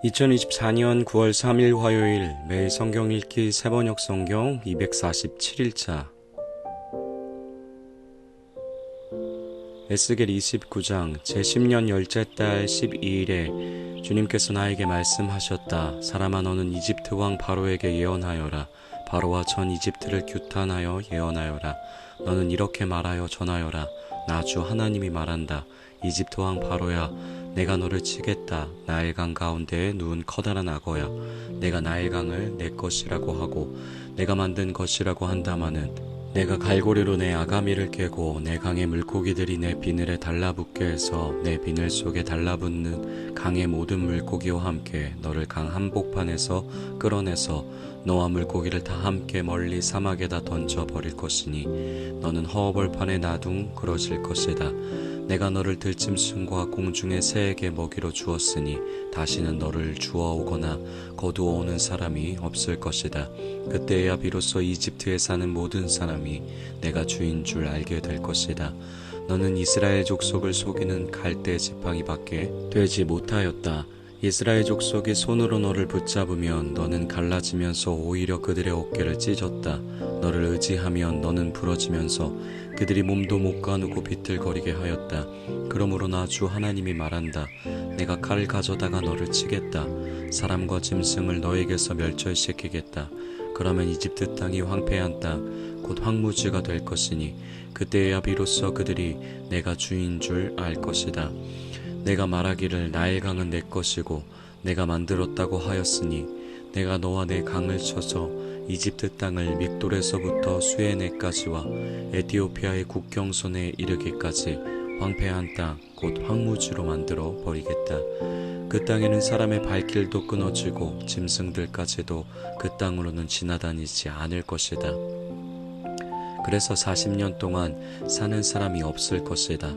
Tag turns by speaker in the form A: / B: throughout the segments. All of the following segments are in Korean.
A: 2024년 9월 3일 화요일 매일 성경 읽기 세번역 성경 247일차 에스겔 29장 제10년 열째 달 12일에 주님께서 나에게 말씀하셨다. 사람아, 너는 이집트 왕 바로에게 예언하여라. 바로와 전 이집트를 규탄하여 예언하여라. 너는 이렇게 말하여 전하여라. 나 주 하나님이 말한다. 이집트 왕 바로야, 내가 너를 치겠다. 나일강 가운데에 누운 커다란 악어야. 내가 나일강을 내 것이라고 하고 내가 만든 것이라고 한다마는 내가 갈고리로 내 아가미를 깨고 내 강의 물고기들이 내 비늘에 달라붙게 해서 내 비늘 속에 달라붙는 강의 모든 물고기와 함께 너를 강 한복판에서 끌어내서 너와 물고기를 다 함께 멀리 사막에다 던져버릴 것이니 너는 허허벌판에 나둥그러질 것이다. 내가 너를 들짐승과 공중의 새에게 먹이로 주었으니 다시는 너를 주워오거나 거두어오는 사람이 없을 것이다. 그때야 비로소 이집트에 사는 모든 사람이 내가 주인 줄 알게 될 것이다. 너는 이스라엘 족속을 속이는 갈대 지팡이밖에 되지 못하였다. 이스라엘 족속이 손으로 너를 붙잡으면 너는 갈라지면서 오히려 그들의 어깨를 찢었다. 너를 의지하면 너는 부러지면서 그들이 몸도 못 가누고 비틀거리게 하였다. 그러므로 나 주 하나님이 말한다. 내가 칼을 가져다가 너를 치겠다. 사람과 짐승을 너에게서 멸절시키겠다. 그러면 이집트 땅이 황폐한 땅, 곧 황무지가 될 것이니 그때야 비로소 그들이 내가 주인 줄 알 것이다. 내가 말하기를 나일강은 내 것이고 내가 만들었다고 하였으니 내가 너와 내 강을 쳐서 이집트 땅을 믹돌에서부터 수에네까지와 에티오피아의 국경선에 이르기까지 황폐한 땅, 곧 황무지로 만들어 버리겠다. 그 땅에는 사람의 발길도 끊어지고 짐승들까지도 그 땅으로는 지나다니지 않을 것이다. 그래서 40년 동안 사는 사람이 없을 것이다.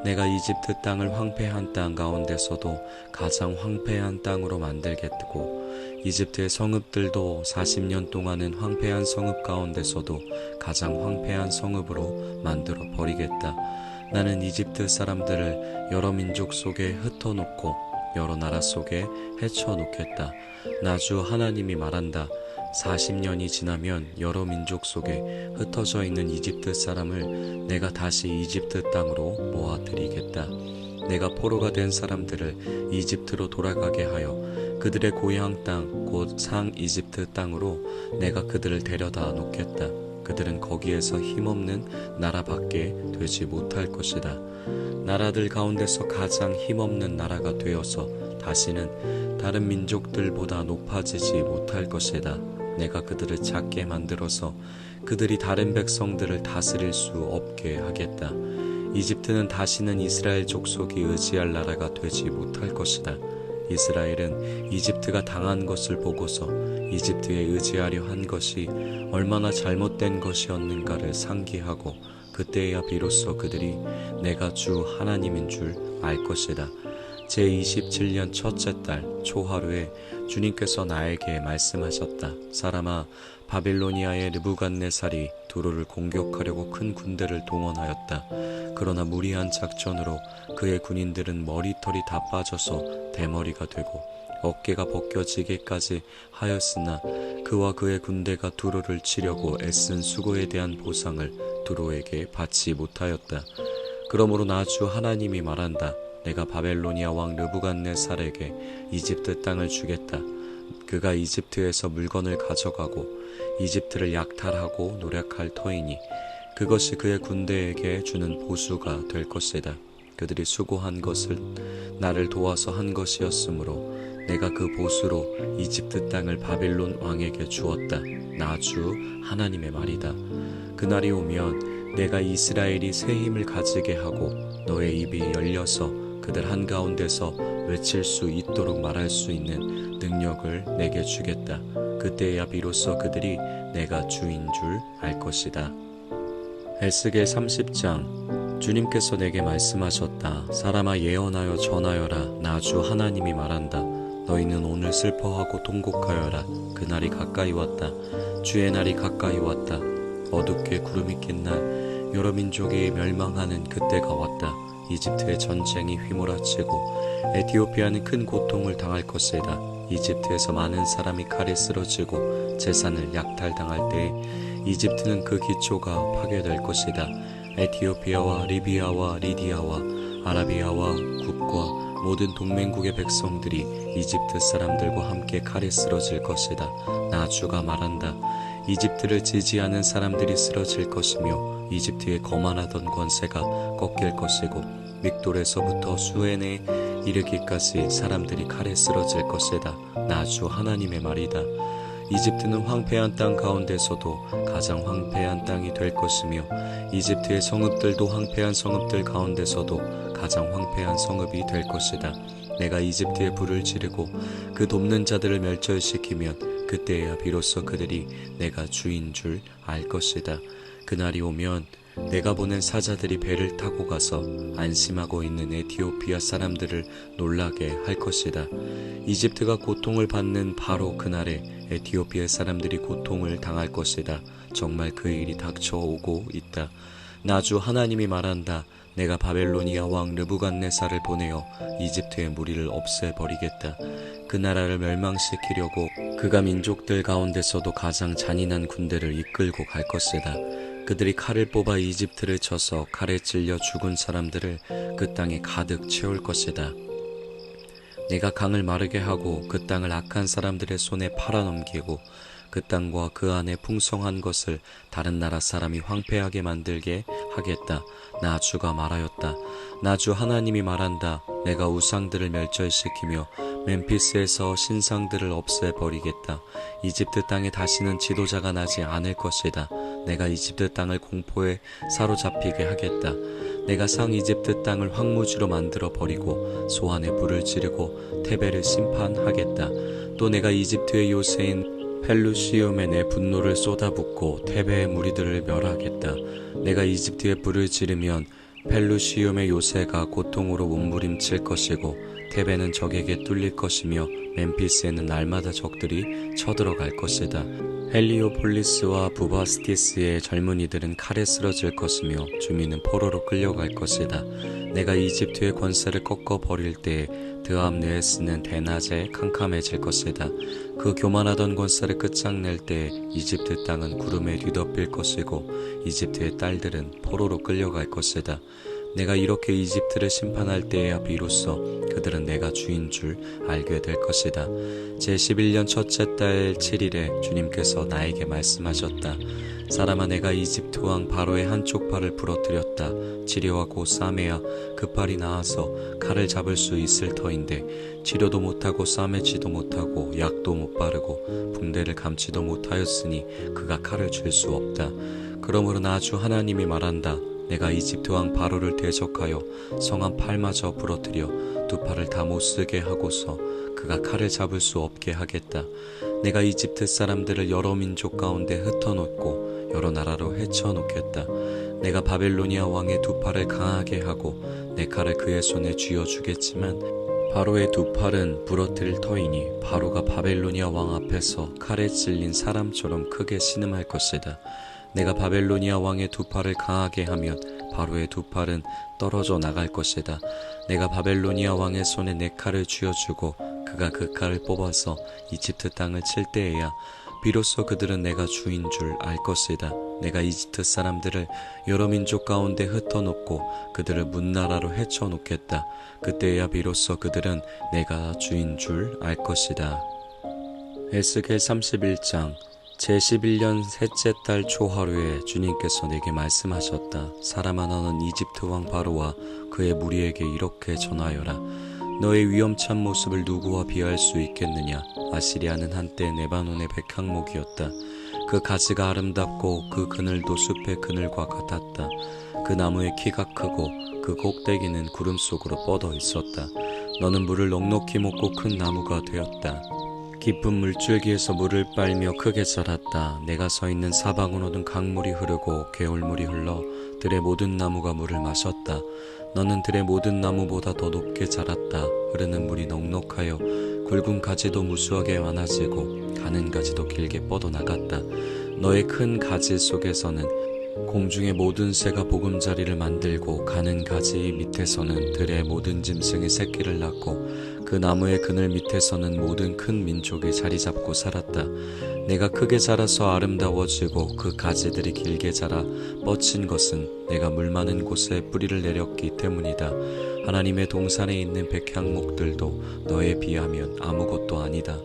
A: 내가 이집트 땅을 황폐한 땅 가운데서도 가장 황폐한 땅으로 만들겠고 이집트의 성읍들도 40년 동안은 황폐한 성읍 가운데서도 가장 황폐한 성읍으로 만들어 버리겠다. 나는 이집트 사람들을 여러 민족 속에 흩어놓고 여러 나라 속에 헤쳐놓겠다. 나 주 하나님이 말한다. 40년이 지나면 여러 민족 속에 흩어져 있는 이집트 사람을 내가 다시 이집트 땅으로 모아들이겠다. 내가 포로가 된 사람들을 이집트로 돌아가게 하여 그들의 고향 땅, 곧 상 이집트 땅으로 내가 그들을 데려다 놓겠다. 그들은 거기에서 힘없는 나라밖에 되지 못할 것이다. 나라들 가운데서 가장 힘없는 나라가 되어서 다시는 다른 민족들보다 높아지지 못할 것이다. 내가 그들을 작게 만들어서 그들이 다른 백성들을 다스릴 수 없게 하겠다. 이집트는 다시는 이스라엘 족속이 의지할 나라가 되지 못할 것이다. 이스라엘은 이집트가 당한 것을 보고서 이집트에 의지하려 한 것이 얼마나 잘못된 것이었는가를 상기하고 그때야 비로소 그들이 내가 주 하나님인 줄 알 것이다. 제27년 첫째 달 초하루에 주님께서 나에게 말씀하셨다. 사람아, 바빌로니아의 느부갓네살이 두로를 공격하려고 큰 군대를 동원하였다. 그러나 무리한 작전으로 그의 군인들은 머리털이 다 빠져서 대머리가 되고 어깨가 벗겨지기까지 하였으나 그와 그의 군대가 두로를 치려고 애쓴 수고에 대한 보상을 두로에게 받지 못하였다. 그러므로 나 주 하나님이 말한다. 내가 바벨로니아 왕 느부갓네살에게 이집트 땅을 주겠다. 그가 이집트에서 물건을 가져가고 이집트를 약탈하고 노략할 터이니 그것이 그의 군대에게 주는 보수가 될 것이다. 그들이 수고한 것을 나를 도와서 한 것이었으므로 내가 그 보수로 이집트 땅을 바빌론 왕에게 주었다. 나 주 하나님의 말이다. 그날이 오면 내가 이스라엘이 새 힘을 가지게 하고 너의 입이 열려서 그들 한가운데서 외칠 수 있도록 말할 수 있는 능력을 내게 주겠다. 그때야 비로소 그들이 내가 주인 줄 알 것이다. 에스겔 30장 주님께서 내게 말씀하셨다. 사람아, 예언하여 전하여라. 나 주 하나님이 말한다. 너희는 오늘 슬퍼하고 통곡하여라. 그날이 가까이 왔다. 주의 날이 가까이 왔다. 어둡게 구름이 낀 날 여러 민족이 멸망하는 그때가 왔다. 이집트의 전쟁이 휘몰아치고 에티오피아는 큰 고통을 당할 것이다. 이집트에서 많은 사람이 칼에 쓰러지고 재산을 약탈당할 때에 이집트는 그 기초가 파괴될 것이다. 에티오피아와 리비아와 리디아와 아라비아와 국과 모든 동맹국의 백성들이 이집트 사람들과 함께 칼에 쓰러질 것이다. 나 주가 말한다. 이집트를 지지하는 사람들이 쓰러질 것이며 이집트의 거만하던 권세가 꺾일 것이고 믹돌에서부터 수엔에 이르기까지 사람들이 칼에 쓰러질 것이다. 나 주 하나님의 말이다. 이집트는 황폐한 땅 가운데서도 가장 황폐한 땅이 될 것이며 이집트의 성읍들도 황폐한 성읍들 가운데서도 가장 황폐한 성읍이 될 것이다. 내가 이집트에 불을 지르고 그 돕는 자들을 멸절시키면 그때야 비로소 그들이 내가 주인 줄 알 것이다. 그날이 오면 내가 보낸 사자들이 배를 타고 가서 안심하고 있는 에티오피아 사람들을 놀라게 할 것이다. 이집트가 고통을 받는 바로 그날에 에티오피아 사람들이 고통을 당할 것이다. 정말 그 일이 닥쳐오고 있다. 나 주 하나님이 말한다. 내가 바벨로니아 왕 르부갓네살을 보내어 이집트의 무리를 없애버리겠다. 그 나라를 멸망시키려고 그가 민족들 가운데서도 가장 잔인한 군대를 이끌고 갈 것이다. 그들이 칼을 뽑아 이집트를 쳐서 칼에 찔려 죽은 사람들을 그 땅에 가득 채울 것이다. 내가 강을 마르게 하고 그 땅을 악한 사람들의 손에 팔아넘기고 그 땅과 그 안에 풍성한 것을 다른 나라 사람이 황폐하게 만들게 하겠다. 나 주가 말하였다. 나 주 하나님이 말한다. 내가 우상들을 멸절시키며 멤피스에서 신상들을 없애버리겠다. 이집트 땅에 다시는 지도자가 나지 않을 것이다. 내가 이집트 땅을 공포에 사로잡히게 하겠다. 내가 상 이집트 땅을 황무지로 만들어 버리고 소환에 불을 지르고 테베를 심판하겠다. 또 내가 이집트의 요새인 펠루시움에 내 분노를 쏟아붓고 테베의 무리들을 멸하겠다. 내가 이집트에 불을 지르면 펠루시움의 요새가 고통으로 몸부림칠 것이고 테베는 적에게 뚫릴 것이며 멤피스에는 날마다 적들이 쳐들어갈 것이다. 헬리오폴리스와 부바스티스의 젊은이들은 칼에 쓰러질 것이며 주민은 포로로 끌려갈 것이다. 내가 이집트의 권세를 꺾어버릴 때에 드암느에스는 대낮에 캄캄해질 것이다. 그 교만하던 권세를 끝장낼 때에 이집트 땅은 구름에 뒤덮일 것이고 이집트의 딸들은 포로로 끌려갈 것이다. 내가 이렇게 이집트를 심판할 때에야 비로소 그들은 내가 주인 줄 알게 될 것이다. 제11년 첫째 달 7일에 주님께서 나에게 말씀하셨다. 사람아, 내가 이집트 왕 바로의 한쪽 팔을 부러뜨렸다. 치료하고 싸매야 그 팔이 나아서 칼을 잡을 수 있을 터인데 치료도 못하고 싸매지도 못하고 약도 못 바르고 붕대를 감지도 못하였으니 그가 칼을 쥘 수 없다. 그러므로 나 주 하나님이 말한다. 내가 이집트 왕 바로를 대적하여 성한 팔마저 부러뜨려 두 팔을 다 못쓰게 하고서 그가 칼을 잡을 수 없게 하겠다. 내가 이집트 사람들을 여러 민족 가운데 흩어놓고 여러 나라로 헤쳐놓겠다. 내가 바벨로니아 왕의 두 팔을 강하게 하고 내 칼을 그의 손에 쥐어주겠지만 바로의 두 팔은 부러뜨릴 터이니 바로가 바벨로니아 왕 앞에서 칼에 찔린 사람처럼 크게 신음할 것이다. 내가 바벨로니아 왕의 두 팔을 강하게 하면 바로의 두 팔은 떨어져 나갈 것이다. 내가 바벨로니아 왕의 손에 내 칼을 쥐어주고 그가 그 칼을 뽑아서 이집트 땅을 칠 때에야 비로소 그들은 내가 주인 줄 알 것이다. 내가 이집트 사람들을 여러 민족 가운데 흩어놓고 그들을 문나라로 헤쳐놓겠다. 그때야 비로소 그들은 내가 주인 줄 알 것이다. 에스겔 31장 제11년 셋째 달 초하루에 주님께서 내게 말씀하셨다. 사람아, 너는 이집트 왕 바로와 그의 무리에게 이렇게 전하여라. 너의 위험찬 모습을 누구와 비할 수 있겠느냐? 아시리아는 한때 레바논의 백향목이었다. 그 가지가 아름답고 그 그늘도 숲의 그늘과 같았다. 그 나무의 키가 크고 그 꼭대기는 구름 속으로 뻗어 있었다. 너는 물을 넉넉히 먹고 큰 나무가 되었다. 깊은 물줄기에서 물을 빨며 크게 자랐다. 내가 서 있는 사방으로는 강물이 흐르고 개울물이 흘러 들의 모든 나무가 물을 마셨다. 너는 들의 모든 나무보다 더 높게 자랐다. 흐르는 물이 넉넉하여 굵은 가지도 무수하게 많아지고 가는 가지도 길게 뻗어나갔다. 너의 큰 가지 속에서는 공중의 모든 새가 보금자리를 만들고 가는 가지 밑에서는 들의 모든 짐승이 새끼를 낳고 그 나무의 그늘 밑에서는 모든 큰 민족이 자리 잡고 살았다. 내가 크게 자라서 아름다워지고 그 가지들이 길게 자라 뻗친 것은 내가 물 많은 곳에 뿌리를 내렸기 때문이다. 하나님의 동산에 있는 백향목들도 너에 비하면 아무것도 아니다.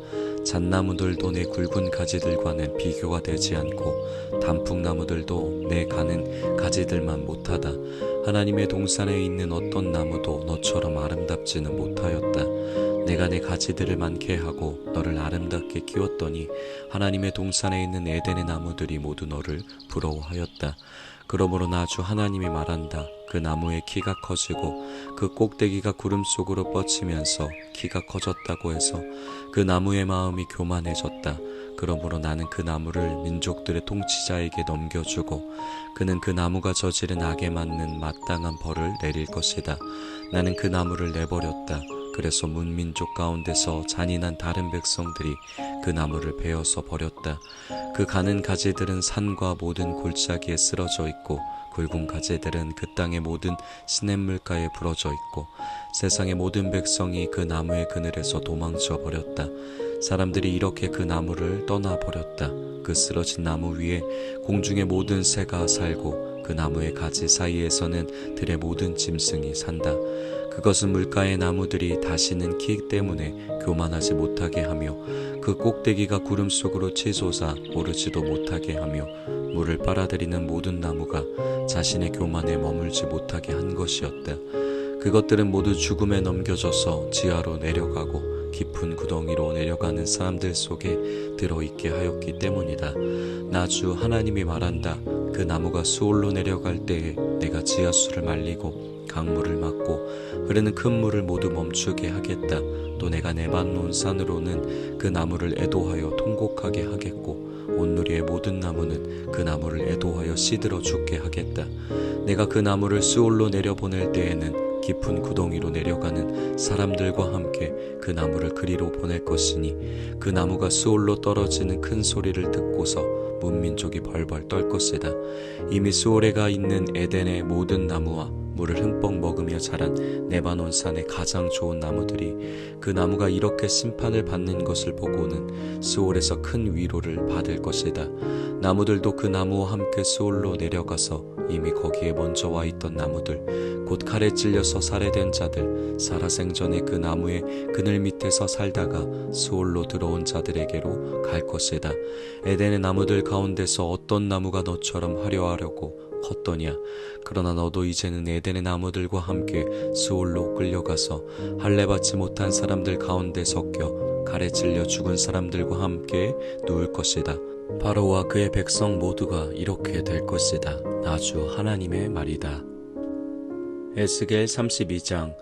A: 잣나무들도 내 굵은 가지들과는 비교가 되지 않고 단풍나무들도 내 가는 가지들만 못하다. 하나님의 동산에 있는 어떤 나무도 너처럼 아름답지는 못하였다. 내가 내 가지들을 많게 하고 너를 아름답게 키웠더니 하나님의 동산에 있는 에덴의 나무들이 모두 너를 부러워하였다. 그러므로 나 주 하나님이 말한다. 그 나무의 키가 커지고 그 꼭대기가 구름 속으로 뻗치면서 키가 커졌다고 해서 그 나무의 마음이 교만해졌다. 그러므로 나는 그 나무를 민족들의 통치자에게 넘겨주고 그는 그 나무가 저지른 악에 맞는 마땅한 벌을 내릴 것이다. 나는 그 나무를 내버렸다. 그래서 문민족 가운데서 잔인한 다른 백성들이 그 나무를 베어서 버렸다. 그 가는 가지들은 산과 모든 골짜기에 쓰러져 있고 굵은 가지들은 그 땅의 모든 시냇물가에 부러져 있고 세상의 모든 백성이 그 나무의 그늘에서 도망쳐 버렸다. 사람들이 이렇게 그 나무를 떠나버렸다. 그 쓰러진 나무 위에 공중의 모든 새가 살고 그 나무의 가지 사이에서는 들의 모든 짐승이 산다. 그것은 물가의 나무들이 다시는 키 때문에 교만하지 못하게 하며 그 꼭대기가 구름 속으로 치솟아 오르지도 못하게 하며 물을 빨아들이는 모든 나무가 자신의 교만에 머물지 못하게 한 것이었다. 그것들은 모두 죽음에 넘겨져서 지하로 내려가고 깊은 구덩이로 내려가는 사람들 속에 들어있게 하였기 때문이다. 나 주 하나님이 말한다. 그 나무가 수올로 내려갈 때에 내가 지하수를 말리고 강물을 막고 흐르는 큰 물을 모두 멈추게 하겠다. 또 내가 레바논 산으로는 그 나무를 애도하여 통곡하게 하겠고 온누리의 모든 나무는 그 나무를 애도하여 시들어 죽게 하겠다. 내가 그 나무를 수올로 내려보낼 때에는 깊은 구덩이로 내려가는 사람들과 함께 그 나무를 그리로 보낼 것이니 그 나무가 수올로 떨어지는 큰 소리를 듣고서 문민족이 벌벌 떨 것이다. 이미 수올에가 있는 에덴의 모든 나무와 물을 흠뻑 먹으며 자란 레바논 산의 가장 좋은 나무들이 그 나무가 이렇게 심판을 받는 것을 보고는 수올에서 큰 위로를 받을 것이다. 나무들도 그 나무와 함께 수올로 내려가서 이미 거기에 먼저 와 있던 나무들, 곧 칼에 찔려서 살해된 자들, 살아생전에 그 나무의 그늘 밑에서 살다가 수올로 들어온 자들에게로 갈 것이다. 에덴의 나무들 가운데서 어떤 나무가 너처럼 화려하려고 컸더냐. 그러나 너도 이제는 에덴의 나무들과 함께 수올로 끌려가서 할례받지 못한 사람들 가운데 섞여 칼에 찔려 죽은 사람들과 함께 누울 것이다. 바로와 그의 백성 모두가 이렇게 될 것이다. 나 주 하나님의 말이다. 에스겔 32장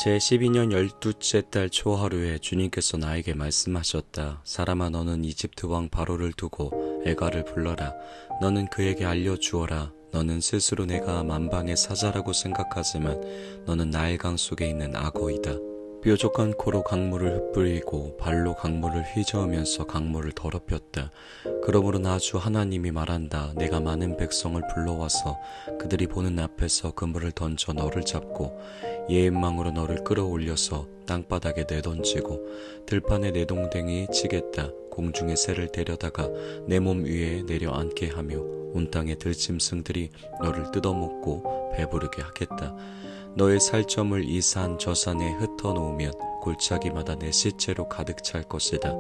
A: 제12년 12째 달 초하루에 주님께서 나에게 말씀하셨다. 사람아, 너는 이집트 왕 바로를 두고 에가를 불러라. 너는 그에게 알려주어라. 너는 스스로 내가 만방의 사자라고 생각하지만 너는 나일강 속에 있는 악어이다. 뾰족한 코로 강물을 흩뿌리고 발로 강물을 휘저으면서 강물을 더럽혔다. 그러므로 나 주 하나님이 말한다. 내가 많은 백성을 불러와서 그들이 보는 앞에서 그물을 던져 너를 잡고 예엠망으로 너를 끌어올려서 땅바닥에 내던지고 들판에 내동댕이 치겠다. 공중의 새를 데려다가 내 몸 위에 내려앉게 하며 온 땅의 들짐승들이 너를 뜯어먹고 배부르게 하겠다. 너의 살점을 이 산 저 산에 흩어놓으면 골짜기마다 내 시체로 가득 찰 것이다.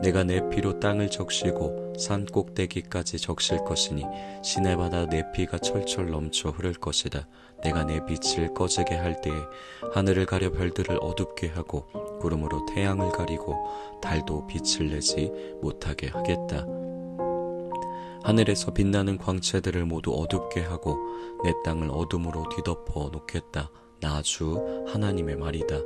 A: 내가 내 피로 땅을 적시고 산 꼭대기까지 적실 것이니 시내마다 내 피가 철철 넘쳐 흐를 것이다. 내가 내 빛을 꺼지게 할 때에 하늘을 가려 별들을 어둡게 하고 구름으로 태양을 가리고 달도 빛을 내지 못하게 하겠다. 하늘에서 빛나는 광채들을 모두 어둡게 하고 내 땅을 어둠으로 뒤덮어 놓겠다. 나 주 하나님의 말이다.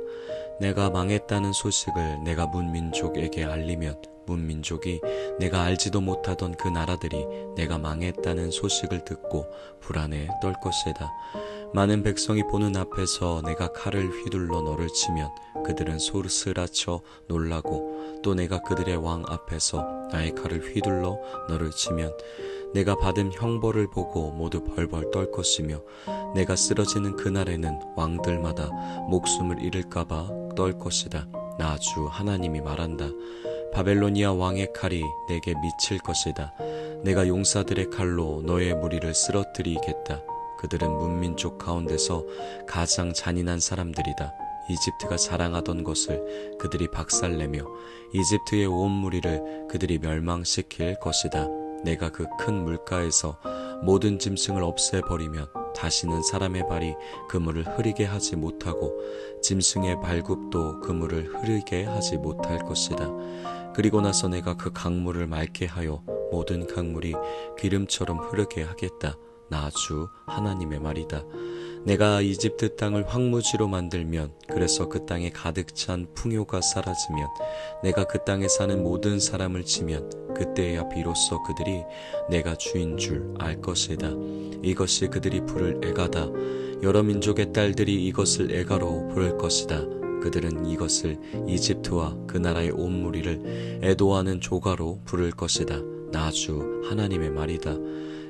A: 내가 망했다는 소식을 내가 문민족에게 알리면 문민족이 내가 알지도 못하던 그 나라들이 내가 망했다는 소식을 듣고 불안해 떨 것이다. 많은 백성이 보는 앞에서 내가 칼을 휘둘러 너를 치면 그들은 소스라쳐 놀라고 또 내가 그들의 왕 앞에서 나의 칼을 휘둘러 너를 치면 내가 받은 형벌을 보고 모두 벌벌 떨 것이며 내가 쓰러지는 그날에는 왕들마다 목숨을 잃을까봐 떨 것이다. 나 주 하나님이 말한다. 바벨로니아 왕의 칼이 내게 미칠 것이다. 내가 용사들의 칼로 너의 무리를 쓰러뜨리겠다. 그들은 문민족 가운데서 가장 잔인한 사람들이다. 이집트가 자랑하던 것을 그들이 박살내며 이집트의 온 무리를 그들이 멸망시킬 것이다. 내가 그 큰 물가에서 모든 짐승을 없애버리면 다시는 사람의 발이 그물을 흐리게 하지 못하고 짐승의 발굽도 그물을 흐리게 하지 못할 것이다. 그리고 나서 내가 그 강물을 맑게 하여 모든 강물이 기름처럼 흐르게 하겠다. 나 주 하나님의 말이다. 내가 이집트 땅을 황무지로 만들면, 그래서 그 땅에 가득 찬 풍요가 사라지면, 내가 그 땅에 사는 모든 사람을 치면 그때야 비로소 그들이 내가 주인 줄 알 것이다. 이것이 그들이 부를 애가다. 여러 민족의 딸들이 이것을 애가로 부를 것이다. 그들은 이것을 이집트와 그 나라의 온 무리를 애도하는 조가로 부를 것이다. 나 주 하나님의 말이다.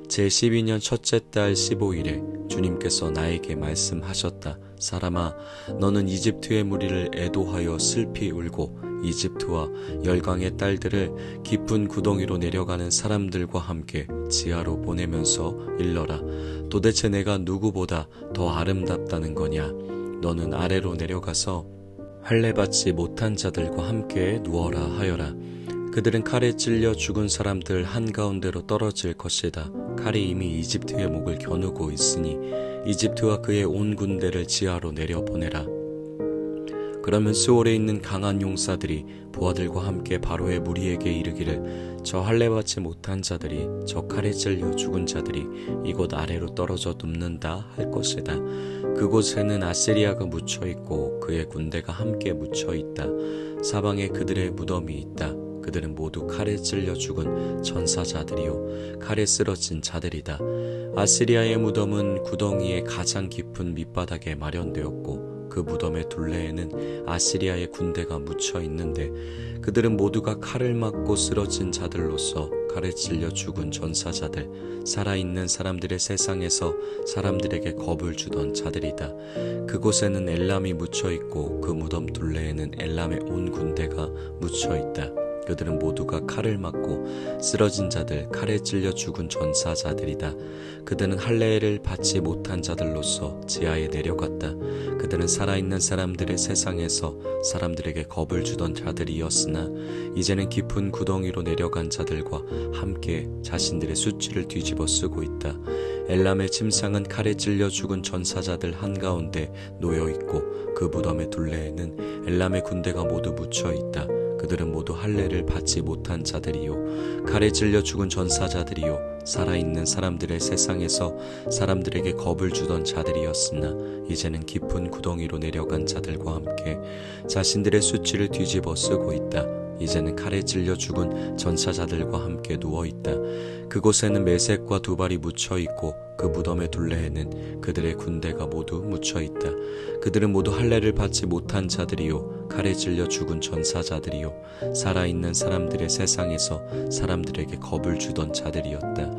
A: 제12년 첫째 달 15일에 주님께서 나에게 말씀하셨다. 사람아, 너는 이집트의 무리를 애도하여 슬피 울고 이집트와 열강의 딸들을 깊은 구덩이로 내려가는 사람들과 함께 지하로 보내면서 일러라. 도대체 내가 누구보다 더 아름답다는 거냐? 너는 아래로 내려가서 할례받지 못한 자들과 함께 누워라 하여라. 그들은 칼에 찔려 죽은 사람들 한가운데로 떨어질 것이다. 칼이 이미 이집트의 목을 겨누고 있으니 이집트와 그의 온 군대를 지하로 내려보내라. 그러면 스올에 있는 강한 용사들이 부하들과 함께 바로의 무리에게 이르기를, 저 할례받지 못한 자들이, 저 칼에 찔려 죽은 자들이 이곳 아래로 떨어져 눕는다 할 것이다. 그곳에는 아시리아가 묻혀있고 그의 군대가 함께 묻혀있다. 사방에 그들의 무덤이 있다. 그들은 모두 칼에 찔려 죽은 전사자들이요 칼에 쓰러진 자들이다. 아시리아의 무덤은 구덩이의 가장 깊은 밑바닥에 마련되었고 그 무덤의 둘레에는 아시리아의 군대가 묻혀 있는데 그들은 모두가 칼을 맞고 쓰러진 자들로서 칼에 찔려 죽은 전사자들, 살아있는 사람들의 세상에서 사람들에게 겁을 주던 자들이다. 그곳에는 엘람이 묻혀 있고 그 무덤 둘레에는 엘람의 온 군대가 묻혀 있다. 그들은 모두가 칼을 맞고 쓰러진 자들, 칼에 찔려 죽은 전사자들이다. 그들은 할례를 받지 못한 자들로서 지하에 내려갔다. 그들은 살아있는 사람들의 세상에서 사람들에게 겁을 주던 자들이었으나 이제는 깊은 구덩이로 내려간 자들과 함께 자신들의 수치를 뒤집어 쓰고 있다. 엘람의 침상은 칼에 찔려 죽은 전사자들 한가운데 놓여있고 그 무덤의 둘레에는 엘람의 군대가 모두 묻혀있다. 그들은 모두 할례를 받지 못한 자들이요 칼에 찔려 죽은 전사자들이요 살아있는 사람들의 세상에서 사람들에게 겁을 주던 자들이었으나 이제는 깊은 구덩이로 내려간 자들과 함께 자신들의 수치를 뒤집어 쓰고 있다. 이제는 칼에 찔려 죽은 전사자들과 함께 누워있다. 그곳에는 메색과 두발이 묻혀있고 그 무덤의 둘레에는 그들의 군대가 모두 묻혀있다. 그들은 모두 할례를 받지 못한 자들이요 칼에 찔려 죽은 전사자들이요 살아있는 사람들의 세상에서 사람들에게 겁을 주던 자들이었다.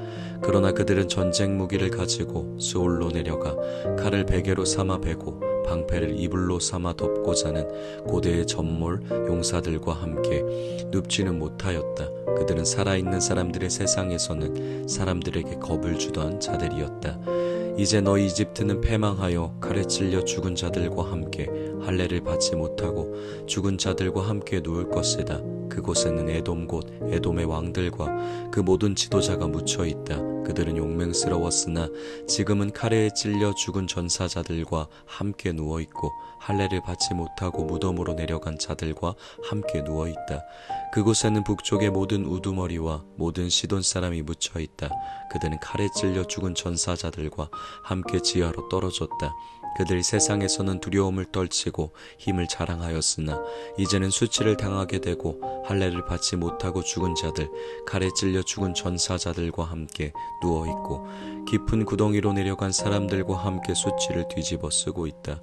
A: 그러나 그들은 전쟁 무기를 가지고 스올로 내려가 칼을 베개로 삼아 베고 방패를 이불로 삼아 덮고 자는 고대의 전몰 용사들과 함께 눕지는 못하였다. 그들은 살아있는 사람들의 세상에서는 사람들에게 겁을 주던 자들이었다. 이제 너 이집트는 패망하여 칼에 찔려 죽은 자들과 함께 할례를 받지 못하고 죽은 자들과 함께 누울 것이다. 그곳에는 에돔 곧 에돔의 왕들과 그 모든 지도자가 묻혀있다. 그들은 용맹스러웠으나 지금은 칼에 찔려 죽은 전사자들과 함께 누워있고 할례를 받지 못하고 무덤으로 내려간 자들과 함께 누워있다. 그곳에는 북쪽의 모든 우두머리와 모든 시돈 사람이 묻혀있다. 그들은 칼에 찔려 죽은 전사자들과 함께 지하로 떨어졌다. 그들이 세상에서는 두려움을 떨치고 힘을 자랑하였으나 이제는 수치를 당하게 되고 할례를 받지 못하고 죽은 자들, 칼에 찔려 죽은 전사자들과 함께 누워있고 깊은 구덩이로 내려간 사람들과 함께 수치를 뒤집어 쓰고 있다.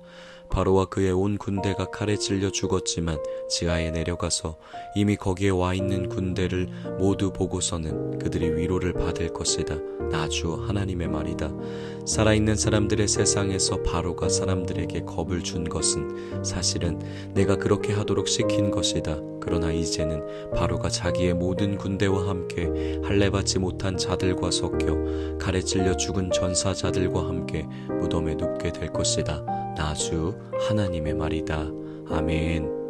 A: 바로와 그의 온 군대가 칼에 찔려 죽었지만 지하에 내려가서 이미 거기에 와 있는 군대를 모두 보고서는 그들이 위로를 받을 것이다. 나 주 하나님의 말이다. 살아있는 사람들의 세상에서 바로가 사람들에게 겁을 준 것은 사실은 내가 그렇게 하도록 시킨 것이다. 그러나 이제는 바로가 자기의 모든 군대와 함께 할례받지 못한 자들과 섞여 칼에 찔려 죽은 전사자들과 함께 무덤에 눕게 될 것이다. 나 주 하나님의 말이다. 아멘.